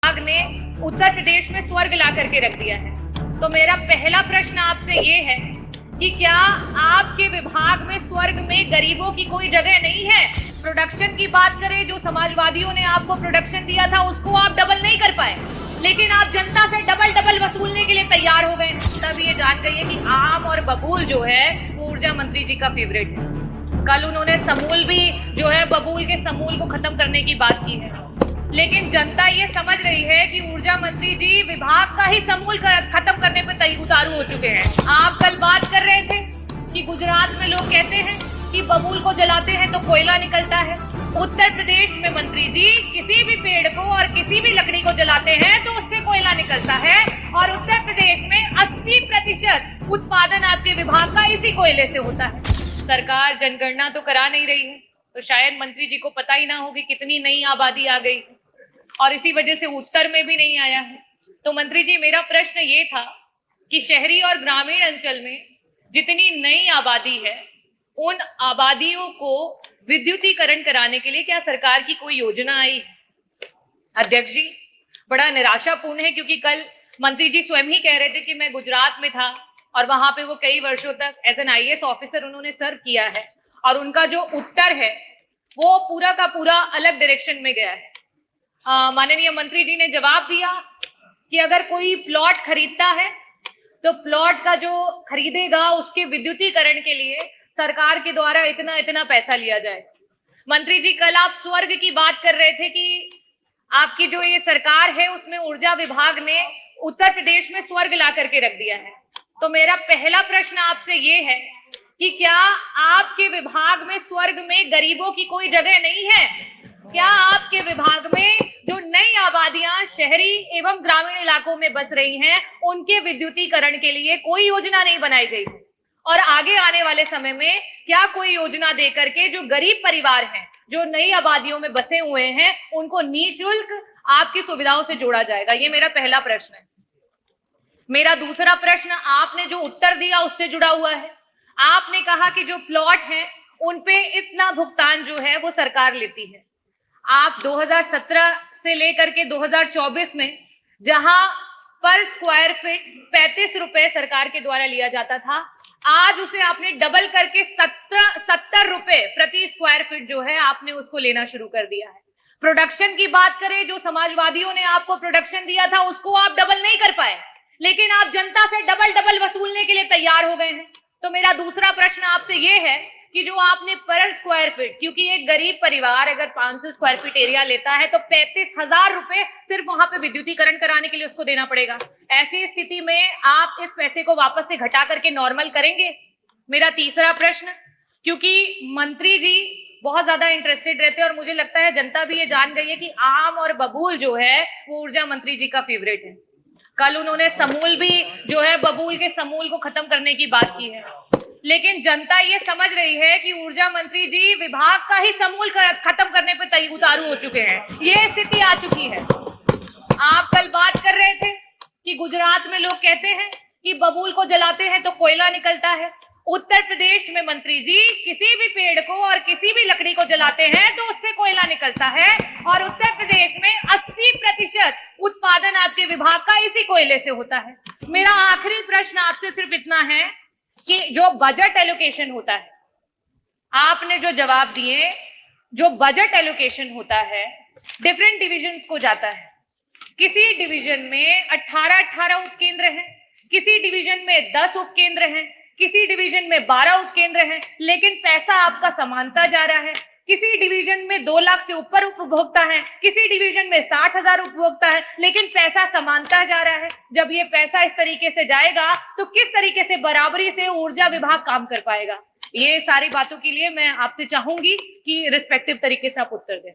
विभाग ने उत्तर प्रदेश में स्वर्ग ला करके रख दिया है। तो मेरा पहला प्रश्न आपसे ये है कि क्या आपके विभाग में स्वर्ग में गरीबों की कोई जगह नहीं है? प्रोडक्शन की बात करें, जो समाजवादियों ने आपको प्रोडक्शन दिया था उसको आप डबल नहीं कर पाए, लेकिन आप जनता से डबल वसूलने के लिए तैयार हो गए। तब ये जान गई है कि आम और बबूल जो है वो ऊर्जा मंत्री जी का फेवरेट है। कल उन्होंने समूल भी जो है बबूल के समूल को खत्म करने की बात की है, लेकिन जनता ये समझ रही है कि ऊर्जा मंत्री जी विभाग का ही समूल खत्म करने पर उतारू हो चुके हैं। आप कल बात कर रहे थे कि गुजरात में लोग कहते हैं कि बबूल को जलाते हैं तो कोयला निकलता है। उत्तर प्रदेश में मंत्री जी किसी भी पेड़ को और किसी भी लकड़ी को जलाते हैं तो उससे कोयला निकलता है, और उत्तर प्रदेश में 80% उत्पादन आपके विभाग का इसी कोयले से होता है। सरकार जनगणना तो करा नहीं रही है, तो शायद मंत्री जी को पता ही ना हो कि कितनी नई आबादी आ गई, और इसी वजह से उत्तर में भी नहीं आया है। तो मंत्री जी, मेरा प्रश्न ये था कि शहरी और ग्रामीण अंचल में जितनी नई आबादी है उन आबादियों को विद्युतीकरण कराने के लिए क्या सरकार की कोई योजना आई? अध्यक्ष जी, बड़ा निराशापूर्ण है, क्योंकि कल मंत्री जी स्वयं ही कह रहे थे कि मैं गुजरात में था और वहां पे वो कई वर्षों तक एज एन आईएएस ऑफिसर उन्होंने सर्व किया है, और उनका जो उत्तर है वो पूरा का पूरा अलग डायरेक्शन में गया है। माननीय मंत्री जी ने जवाब दिया कि अगर कोई प्लॉट खरीदता है तो प्लॉट का जो खरीदेगा उसके विद्युतीकरण के लिए सरकार के द्वारा इतना इतना पैसा लिया जाए। मंत्री जी, कल आप स्वर्ग की बात कर रहे थे कि आपकी जो ये सरकार है उसमें ऊर्जा विभाग ने उत्तर प्रदेश में स्वर्ग ला करके रख दिया है। तो मेरा पहला प्रश्न आपसे ये है कि क्या आपके विभाग में स्वर्ग में गरीबों की कोई जगह नहीं है? क्या आपके विभाग में जो नई आबादियां शहरी एवं ग्रामीण इलाकों में बस रही हैं उनके विद्युतीकरण के लिए कोई योजना नहीं बनाई गई? और आगे आने वाले समय में क्या कोई योजना दे करके जो गरीब परिवार हैं, जो नई आबादियों में बसे हुए हैं, उनको निःशुल्क आपकी सुविधाओं से जोड़ा जाएगा? ये मेरा पहला प्रश्न है। मेरा दूसरा प्रश्न आपने जो उत्तर दिया उससे जुड़ा हुआ है। आपने कहा कि जो प्लॉट हैं उन पे इतना भुगतान जो है वो सरकार लेती है। आप 2017 से लेकर के 2024 में जहां पर स्क्वायर फीट 35 रुपए सरकार के द्वारा लिया जाता था, आज उसे आपने डबल करके 70 रुपए प्रति स्क्वायर फीट जो है आपने उसको लेना शुरू कर दिया है। प्रोडक्शन की बात करें, जो समाजवादियों ने आपको प्रोडक्शन दिया था उसको आप डबल नहीं कर पाए, लेकिन आप जनता से डबल वसूलने के लिए तैयार हो गए हैं। तो मेरा दूसरा प्रश्न आपसे ये है कि जो आपने पर स्क्वायर फीट, क्योंकि एक गरीब परिवार अगर 500 स्क्वायर फीट एरिया लेता है तो 35,000 रुपए सिर्फ वहां पे विद्युतीकरण कराने के लिए उसको देना पड़ेगा। ऐसी स्थिति में आप इस पैसे को वापस से घटा करके नॉर्मल करेंगे? मेरा तीसरा प्रश्न, क्योंकि मंत्री जी बहुत ज्यादा इंटरेस्टेड रहते हैं और मुझे लगता है जनता भी ये जान गई है कि आम और बबूल जो है वो ऊर्जा मंत्री जी का फेवरेट है। कल उन्होंने समूल भी जो है बबूल के समूल को खत्म करने की बात की है, लेकिन जनता ये समझ रही है कि ऊर्जा मंत्री जी विभाग का ही समूल खत्म करने पर उतारू हो चुके हैं। ये स्थिति आ चुकी है। आप कल बात कर रहे थे कि गुजरात में लोग कहते हैं कि बबूल को जलाते हैं तो कोयला निकलता है। उत्तर प्रदेश में मंत्री जी किसी भी पेड़ को और किसी भी लकड़ी को जलाते हैं तो उससे कोयला निकलता है, और उत्तर प्रदेश में 80% उत्पादन आपके विभाग का इसी कोयले से होता है। मेरा आखिरी प्रश्न आपसे सिर्फ इतना है कि जो बजट एलोकेशन होता है, आपने जो जवाब दिए, जो बजट एलोकेशन होता है डिफरेंट डिविजन्स को जाता है। किसी डिवीजन में 18 उपकेंद्र हैं, किसी डिवीजन में 10 उपकेंद्र हैं, किसी डिवीजन में 12 उपकेंद्र हैं, लेकिन पैसा आपका समानता जा रहा है। किसी डिवीजन में 2 लाख से ऊपर उपभोक्ता है, किसी डिवीजन में 60,000 उपभोक्ता है, लेकिन पैसा समानता जा रहा है। जब ये पैसा इस तरीके से जाएगा तो किस तरीके से बराबरी से ऊर्जा विभाग काम कर पाएगा? ये सारी बातों के लिए मैं आपसे चाहूंगी कि रिस्पेक्टिव तरीके से आप उत्तर दें।